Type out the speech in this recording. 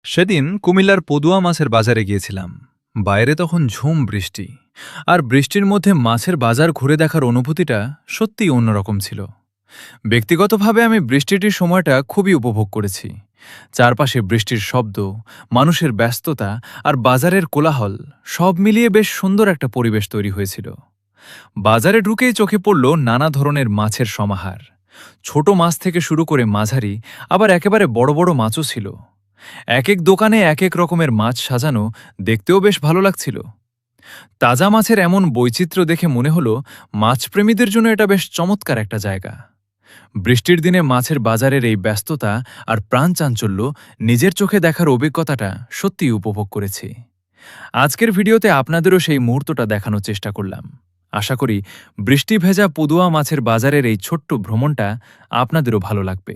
সেদিন কুমিল্লার পদুয়া মাছের বাজারে গিয়েছিলাম। বাইরে তখন ঝুম বৃষ্টি, আর বৃষ্টির মধ্যে মাছের বাজার ঘুরে দেখার অনুভূতিটা সত্যিই অন্যরকম ছিল। ব্যক্তিগতভাবে আমি বৃষ্টিটির সময়টা খুবই উপভোগ করেছি। চারপাশে বৃষ্টির শব্দ, মানুষের ব্যস্ততা আর বাজারের কোলাহল সব মিলিয়ে বেশ সুন্দর একটা পরিবেশ তৈরি হয়েছিল। বাজারে ঢুকেই চোখে পড়ল নানা ধরনের মাছের সমাহার। ছোট মাছ থেকে শুরু করে মাঝারি, আবার একেবারে বড় বড় মাছও ছিল। এক এক দোকানে এক এক রকমের মাছ সাজানো, দেখতেও বেশ ভালো লাগছিল। তাজা মাছের এমন বৈচিত্র্য দেখে মনে হলো মাছপ্রেমীদের জন্য এটা বেশ চমৎকার একটা জায়গা। বৃষ্টির দিনে মাছের বাজারের এই ব্যস্ততা আর প্রাণচাঞ্চল্য নিজের চোখে দেখার অভিজ্ঞতাটা সত্যিই উপভোগ করেছি। আজকের ভিডিওতে আপনাদেরও সেই মুহূর্তটা দেখানোর চেষ্টা করলাম। আশা করি বৃষ্টি ভেজা পদুয়া মাছের বাজারের এই ছোট্ট ভ্রমণটা আপনাদেরও ভালো লাগবে।